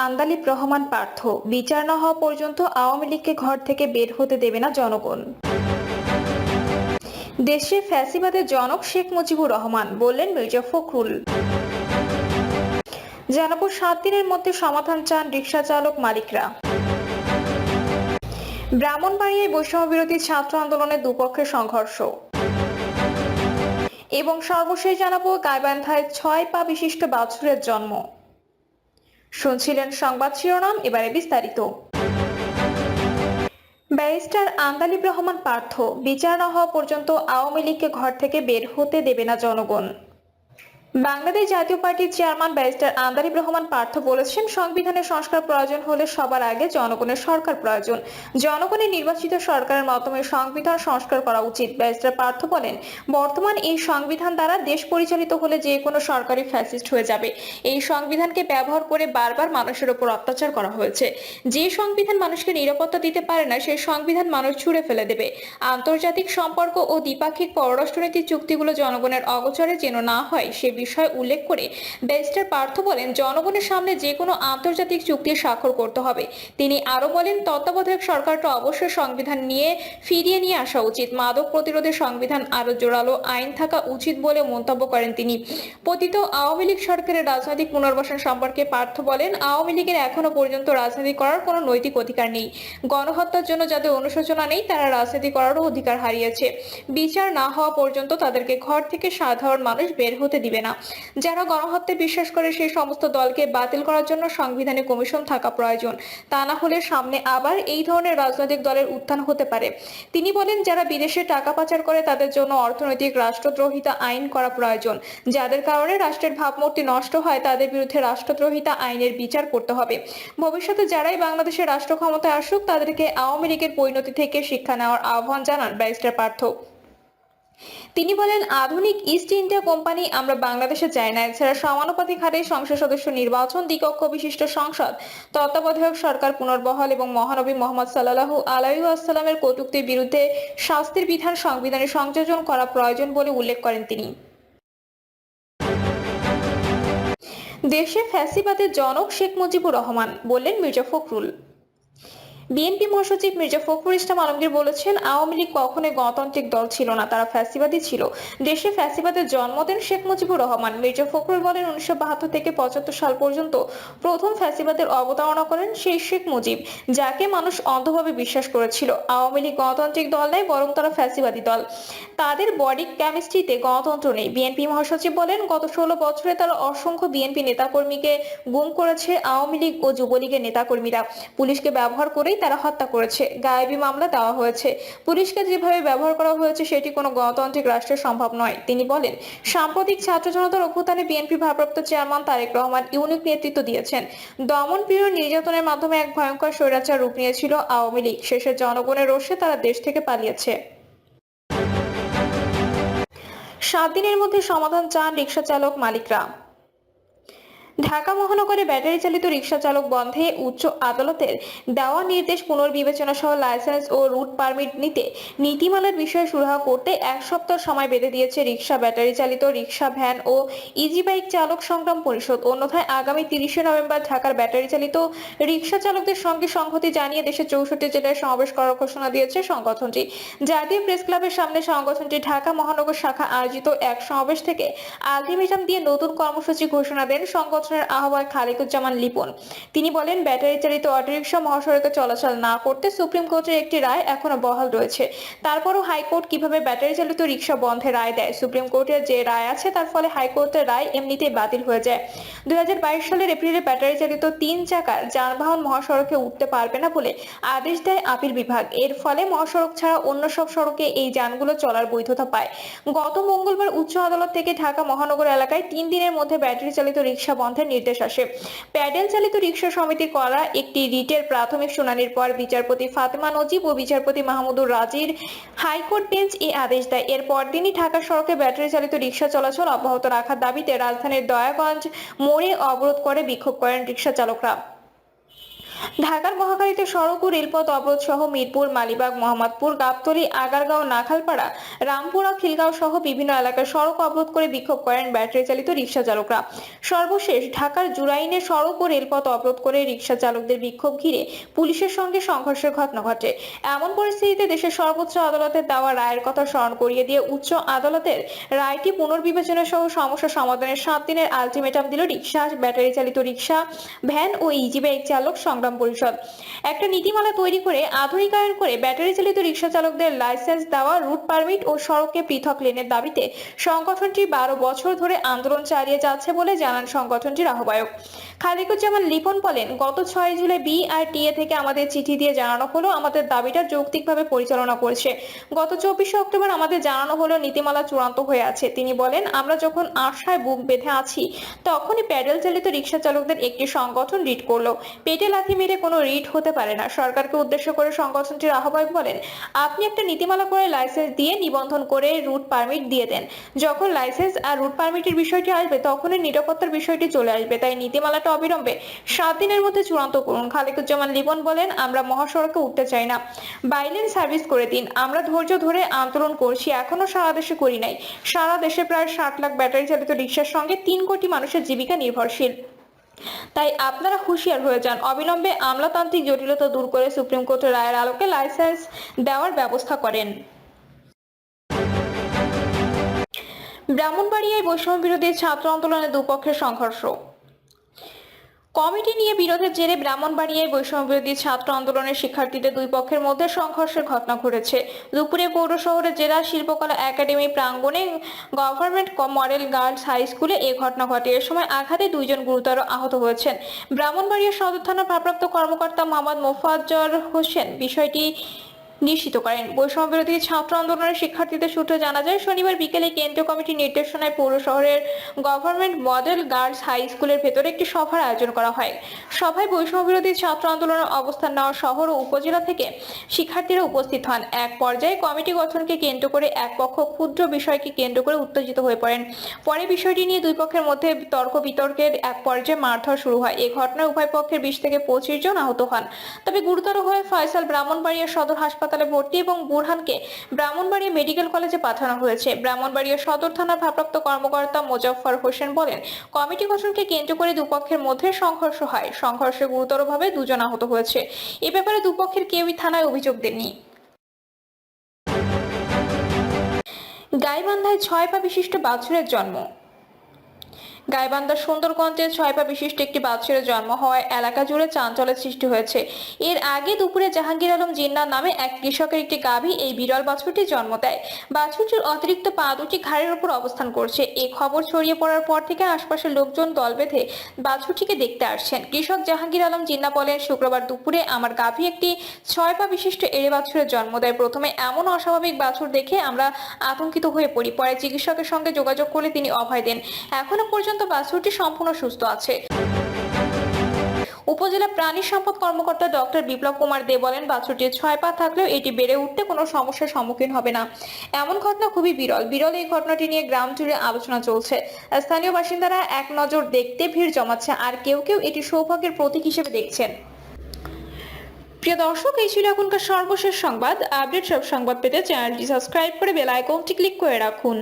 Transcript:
আন্দালিব রহমান পার্থ, বিচার না হওয়া পর্যন্ত আওয়ামী লীগকে ঘর থেকে বের হতে দেবে না জনগণ। দেশে ফ্যাসিবাদের জনক শেখ মুজিবুর রহমান, বললেন মির্জা ফখরুল। জানাবো 7 দিনের মধ্যে সমাধান চান রিকশা চালক মালিকরা। ব্রাহ্মণবাড়িয়ায় বৈষম্য বিরোধী ছাত্র আন্দোলনের দুপক্ষের সংঘর্ষ। এবং সর্বশেষ জানাবো গাইবান্ধায় 6 পা বিশিষ্ট বাছুরের জন্ম। শুনছিলেন সংবাদ শিরোনাম, এবারে বিস্তারিত। ব্যারিস্টার আন্দালিব রহমান পার্থ, বিচার না হওয়া পর্যন্ত আওয়ামী লীগকে ঘর থেকে বের হতে দেবে না জনগণ। বাংলাদেশ জাতীয় পার্টির চেয়ারম্যান ব্যারিস্টার আন্দালিব রহমান পার্থ বলেছেন, সংবিধানের সংস্কার প্রয়োজন হলে সবার আগে জনগণের সরকার প্রয়োজন। জনগণের নির্বাচিত সরকারের মাধ্যমে সংবিধান সংস্কার করা উচিত। ব্যারিস্টার পার্থ বলেন, বর্তমান এই সংবিধান দ্বারা দেশ পরিচালিত হলে যে কোনো সরকারি ফ্যাসিস্ট হয়ে যাবে। এই সংবিধানকে ব্যবহার করে বারবার মানুষের উপর অত্যাচার করা হয়েছে। যে সংবিধান মানুষকে নিরাপত্তা দিতে পারে না, সেই সংবিধান মানুষ ছুঁড়ে ফেলে দেবে। আন্তর্জাতিক সম্পর্ক ও দ্বিপাক্ষিক পররাষ্ট্রনীতির চুক্তিগুলো জনগণের অগোচরে যেন না হয় সে বিষয় উল্লেখ করে ব্যারিস্টার পার্থ বলেন, জনগণের সামনে যে কোনো আন্তর্জাতিক চুক্তি স্বাক্ষর করতে হবে। তিনি আরো বলেন, তত্ত্বাবধায়ক সরকারটা অবশ্যই সংবিধান ফিরিয়ে নিয়ে আসা উচিত। মাদক প্রতিরোধে সংবিধান আরো জোরালো আইন থাকা উচিত বলে মন্তব্য করেন তিনি। পতিত আওয়ামী লীগ সরকারের রাজনৈতিক পুনর্বাসন সম্পর্কে পার্থ বলেন, আওয়ামী লীগের এখনো পর্যন্ত রাজনীতি করার কোনো নৈতিক অধিকার নেই। গণহত্যার জন্য যাদের অনুশোচনা নেই তারা রাজনীতি করারও অধিকার হারিয়েছে। বিচার না হওয়া পর্যন্ত তাদেরকে ঘর থেকে সাধারণ মানুষ বের হতে দিবে না। যারা গণহত্যায় বিশ্বাস করে সেই সমস্ত দলকে বাতিল করার জন্য সংবিধানে কমিশন থাকা প্রয়োজন। তা না হলে সামনে আবার এই ধরনের রাজনৈতিক দলের উত্থান হতে পারে। তিনি বলেন, যারা বিদেশে টাকা পাচার করে তাদের জন্য অর্থনৈতিক রাষ্ট্রদ্রোহিতা আইন করা প্রয়োজন। যাদের কারণে রাষ্ট্রের ভাবমূর্তি নষ্ট হয় তাদের বিরুদ্ধে রাষ্ট্রদ্রোহিতা আইনের বিচার করতে হবে। ভবিষ্যতে যারাই বাংলাদেশের রাষ্ট্র ক্ষমতায় আসুক তাদেরকে আওয়ামী লীগের পরিণতি থেকে শিক্ষা নেওয়ার আহ্বান জানান ব্যারিস্টার পার্থ। তিনি বলেন, আধুনিক ইস্ট ইন্ডিয়া কোম্পানি আমরা বাংলাদেশে চাই না। এছাড়া সমানুপাতিক হারে সংসদ সদস্য নির্বাচন, দ্বিকক্ষ বিশিষ্ট সংসদ, তত্ত্বাবধায়ক সরকার পুনর্বহাল এবং মহানবী মোহাম্মদ সাল্লাল্লাহু আলাইহি ওয়াসাল্লামের কটূক্তির বিরুদ্ধে শাস্তির বিধান সংবিধানে সংযোজন করা প্রয়োজন বলে উল্লেখ করেন তিনি। দেশে ফ্যাসিবাদের জনক শেখ মুজিবুর রহমান, বললেন মির্জা ফখরুল। বিএনপি মহাসচিব মির্জা ফখরুল ইসলাম আলমগীর বলেছেন, আওয়ামী লীগ কখনোই গণতান্ত্রিক দল ছিল না, তারা ফ্যাসিবাদী ছিল। দেশে ফ্যাসিবাদের জন্ম দেন শেখ মুজিবুর রহমান। মির্জা ফখরুল বলেন, 1972 থেকে 75 সাল পর্যন্ত প্রথম ফ্যাসিবাদের অবতারণা করেন সেই শেখ মুজিব, যাকে মানুষ অন্ধভাবে বিশ্বাস করেছিল। আওয়ামী লীগ গণতান্ত্রিক দল নয়, বরং তারা ফ্যাসিবাদী দল। তাদের বডি কেমিস্ট্রিতে গণতন্ত্র নেই। বিএনপি মহাসচিব বলেন, গত 16 বছরে তারা অসংখ্য বিএনপি নেতাকর্মীকে গুম করেছে আওয়ামী লীগ ও যুবলীগের নেতাকর্মীরা। পুলিশকে ব্যবহার করেই তারা হত্যা করেছে। গায়েবী মামলা দেওয়া হয়েছে। পুলিশকে যেভাবে ব্যবহার করা হয়েছে সেটি কোনো গণতান্ত্রিক রাষ্ট্রে সম্ভব নয়। তিনি বলেন, সাম্প্রতিক ছাত্র জনতার অভ্যুত্থানে বিএনপি ভারপ্রাপ্ত চেয়ারম্যান তারেক রহমান ইউনিক নেতৃত্ব দিয়েছেন। দমনপীড়ন, নির্যাতনের মাধ্যমে এক ভয়ঙ্কর স্বৈরাচার রূপ নিয়েছিল আওয়ামী লীগ। শেষে জনগণের রোষে তারা দেশ থেকে পালিয়েছে। 7 দিনের মধ্যে সমাধান চান রিকশা চালক মালিকরা। ঢাকা মহানগরে ব্যাটারি চালিত রিকশা চালক বন্ধে উচ্চ আদালতের দেওয়া নির্দেশ পুনর্বিবেচনা সহ লাইসেন্স ও রুট পারমিট নিতে নীতিমালার বিষয়ে সুরাহা করতে 1 সপ্তাহ সময় বেঁধে দিয়েছে রিকশা, ব্যাটারি চালিত রিকশা, ভ্যান ও ইজি বাইক চালক সংগ্রাম পরিষদ। অন্যথায় আগামী 30শে নভেম্বর ঢাকার ব্যাটারি চালিত রিকশা চালকদের সঙ্গে সংহতি জানিয়ে দেশের 64 জেলায় সমাবেশ করার ঘোষণা দিয়েছে সংগঠনটি। জাতীয় প্রেস ক্লাবের সামনে সংগঠনটি ঢাকা মহানগর শাখা আয়োজিত এক সমাবেশ থেকে আলটিমেটাম দিয়ে নতুন কর্মসূচি ঘোষণা দেন সংগঠনের আহ্বায়ক খালিকুজ্জামান লিপন। তিনি বলেন, ব্যাটারি চালিত অটোরিকশা মহাসড়কে চলাচল না করতে সুপ্রিম কোর্টের একটি রায় এখনো বহাল রয়েছে। তারপরও হাইকোর্ট কিভাবে ব্যাটারি চালিত রিকশা বন্ধে রায় দেয়? সুপ্রিম কোর্টের যে রায় আছে তার ফলে হাইকোর্টের রায় এমনিতেই বাতিল হয়ে যায়। 2022 সালের এপ্রিলে ব্যাটারি চালিত 3 চাকার যানবাহন মহাসড়কে উঠতে পারবে না বলে আদেশ দেয় আপিল বিভাগ। এর ফলে মহাসড়ক ছাড়া অন্য সব সড়কে এই যানগুলো চলার বৈধতা পায়। গত মঙ্গলবার উচ্চ আদালত থেকে ঢাকা মহানগর এলাকায় 3 দিনের মধ্যে ব্যাটারি চালিত রিকশা বন্ধের নির্দেশ আসে। প্যাডেল চালিত রিকশা সমিতির করা একটি রিটের প্রাথমিক শুনানির পর বিচারপতি ফাতেমা নজিব ও বিচারপতি মাহমুদুর রাজির হাইকোর্ট বেঞ্চ এই আদেশ দেয়। এর পরদিনই ঢাকা সড়কে ব্যাটারি চালিত রিকশা চলাচল অব্যাহত রাখার দাবিতে রাজধানীর দয়াগঞ্জ মোড়ে অবরোধ করে বিক্ষোভ করেন রিকশা চালকরা। ঢাকার মহাখালীতে সড়ক ও রেলপথ অবরোধ সহ মিরপুর, মালিবাগ, মোহাম্মদপুর, গাবতলী, আগারগাঁও, নাখালপাড়া, রামপুরা, খিলগাঁও সহ বিভিন্ন এলাকায় সড়ক অবরোধ করে বিক্ষোভ করেন ব্যাটারি চালিত রিকশা চালকরা। সর্বশেষ ঢাকার জুরাইনে সড়ক ও রেলপথ অবরোধ করে রিকশা চালকদের বিক্ষোভ ঘিরে পুলিশের সঙ্গে সংঘর্ষের ঘটনা ঘটে। এমন পরিস্থিতিতে দেশের সর্বোচ্চ আদালতের দেওয়া রায়ের কথা স্মরণ করিয়ে দিয়ে উচ্চ আদালতের রায়টি পুনর্বিবেচনা সহ সমস্যা সমাধানের 7 দিনের আলটিমেটাম দিল রিকশা, ব্যাটারি চালিত রিকশা, ভ্যান ও ইজি বাইক চালক সংগ্রাম পরিষদ। একটা নীতিমালা তৈরি করে আধুনিকায়ন করে ব্যাটারি চালিত রিকশা চালকদের লাইসেন্স দেওয়া, রুট পারমিট ও সড়কে পৃথক লেনের দাবিতে সংগঠনটি 12 বছর ধরে আন্দোলন চালিয়ে যাচ্ছে বলে জানান সংগঠনটির আহ্বায়ক খালিকুজ্জামান লিপন। বলেন, গত 6 জুলাই বিআরটিএ থেকে আমাদের চিঠি দিয়ে জানানো হলো আমাদের দাবিটা যৌক্তিকভাবে পরিচালনা করেছে। গত 24 অক্টোবর আমাদের জানানো হলো নীতিমালা চূড়ান্ত হয়ে আছে। তিনি বলেন, আমরা যখন আশায় বুক বেঁধে আছি তখনই প্যাডেল চালিত রিকশা চালকদের একটি সংগঠন রিট করলো। পেটে লাথি মেরে কোনো রিট হতে পারে না। সরকারকে উদ্দেশ্য করে সংগঠনটির আহ্বায়ক বলেন, আপনি একটা নীতিমালা করে লাইসেন্স দিয়ে নিবন্ধন করে রুট পারমিট দিয়ে দেন। যখন লাইসেন্স আর রুট পারমিটের বিষয়টি আসবে তখনই নিরাপত্তার বিষয়টি চলে আসবে। তাই নীতিমালাটা অবিলম্বে 7 দিনের মধ্যে চূড়ান্ত করুন। খালিকুজ্জামান লিপন বলেন, আমরা মহাসড়কে উঠতে চাই না, বাইলেন সার্ভিস করে দিন। আমরা ধৈর্য ধরে আন্দোলন করছি, এখনো সারা দেশে করি নাই। সারা দেশে প্রায় 60 লাখ ব্যাটারি চালিত রিকশার সঙ্গে 3 কোটি মানুষের জীবিকা নির্ভরশীল। তাই আপনারা হুঁশিয়ার হয়ে যান। অবিলম্বে আমলাতান্ত্রিক জটিলতা দূর করে সুপ্রিম কোর্টের রায়ের আলোকে লাইসেন্স দেওয়ার ব্যবস্থা করেন। ব্রাহ্মণবাড়িয়ায় বৈষম্য বিরোধী ছাত্র আন্দোলনে দুপক্ষের সংঘর্ষ। কমিটি নিয়ে বিরোধের জেরে ব্রাহ্মণবাড়িয়ায় বৈষম্য বিরোধী ছাত্র আন্দোলনের শিক্ষার্থীদের দুই পক্ষের মধ্যে সংঘর্ষের ঘটনা ঘটেছে। দুপুরে পৌর শহরের জেলা শিল্পকলা একাডেমি প্রাঙ্গণে গভর্নমেন্ট মডেল গার্লস হাই স্কুলে এই ঘটনা ঘটে। এ সময় আঘাতে 2 জন গুরুতর আহত হয়েছেন। ব্রাহ্মণবাড়িয়া সদর থানার ভারপ্রাপ্ত কর্মকর্তা মোহাম্মদ মোফাজ্জল হোসেন বিষয়টি নিশ্চিত করেন। বৈষম্য বিরোধী ছাত্র আন্দোলনের শিক্ষার্থীদের সূত্রে জানা যায়, শনিবার বিকেলে কেন্দ্রীয় কমিটির নির্দেশনায় পৌর শহরের গভর্নমেন্ট মডেল গার্লস হাই স্কুলের ভেতরে একটি সভার আয়োজন করা হয়। সভায় বৈষম্য বিরোধী ছাত্র আন্দোলনের অবস্থান নেওয়া শহর ও উপজেলা থেকে শিক্ষার্থীরা উপস্থিত হন। এক পর্যায়ে কমিটি গঠনকে কেন্দ্র করে এক পক্ষ ক্ষুদ্র বিষয়কে কেন্দ্র করে উত্তেজিত হয়ে পড়েন। পরে বিষয়টি নিয়ে দুই পক্ষের মধ্যে তর্ক বিতর্কের এক পর্যায়ে মারধর শুরু হয়। এই ঘটনায় উভয় পক্ষের 20 থেকে 25 জন আহত হন। তবে গুরুতর হয়ে ফয়সাল ব্রাহ্মণবাড়িয়া সদর হাসপাতালে ভর্তি এবং বুরহানকে ব্রাহ্মণবাড়িয়া মেডিকেল কলেজে পাঠানো হয়েছে। ব্রাহ্মণবাড়িয়া সদর থানার ভারপ্রাপ্ত কর্মকর্তা মোজাফফর হোসেন বলেন, কমিটি গঠনকে কেন্দ্র করে দুপক্ষের মধ্যে সংঘর্ষ হয়। সংঘর্ষে গুরুতরভাবে 2 জন আহত হয়েছে। এ ব্যাপারে দুপক্ষের কেউই থানায় অভিযোগ দেননি। গাইবান্ধায় 6 পা বিশিষ্ট বাছুরের জন্ম। গাইবান্ধার সুন্দরগঞ্জে 6 পা বিশিষ্ট একটি বাছুরের জন্ম হওয়ায় এলাকা জুড়ে চাঞ্চল্যের সৃষ্টি হয়েছে। এর আগে দুপুরে জাহাঙ্গীর আলম জিন্নাহ নামে এক কৃষকের একটি গাভী এই বিরল বাছুরটি জন্ম দেয়। বাছুরটির অতিরিক্ত পা দুটি ঘাড়ের উপর অবস্থান করছে। এই খবর ছড়িয়ে পড়ার পর থেকে আশপাশের লোকজন দল বেঁধে বাছুরটিকে দেখতে আসছেন। কৃষক জাহাঙ্গীর আলম জিন্নাহ বলেন, শুক্রবার দুপুরে আমার গাভী একটি 6 পা বিশিষ্ট এড়ে বাছুরের জন্ম দেয়। প্রথমে এমন অস্বাভাবিক বাছুর দেখে আমরা আতঙ্কিত হয়ে পড়ি। পরে চিকিৎসকের সঙ্গে যোগাযোগ করলে তিনি অভয় দেন। এখনো পর্যন্ত বাছুরটি সম্পূর্ণ সুস্থ আছে। উপজেলা প্রাণী সম্পদ কর্মকর্তা ডক্টর বিপ্লব কুমার দে বলেন, বাছুরটির 6 পা থাকলেও এটি বেড়ে উঠতে কোনো সমস্যার সম্মুখীন হবে না। এমন ঘটনা খুবই বিরল। এই ঘটনাটি নিয়ে গ্রাম জুড়ে আলোচনা চলছে। স্থানীয় বাসিন্দারা এক নজর দেখতে ভিড় জমাচ্ছে, আর কেউ এটি সৌভাগ্যের প্রতীক হিসেবে দেখছেন। প্রিয় দর্শক, এই ছিল এখনকার সর্বশেষ সংবাদ। আপডেট সব সংবাদ পেতে চ্যানেলটি সাবস্ক্রাইব করে বেল আইকনটি ক্লিক করে রাখুন।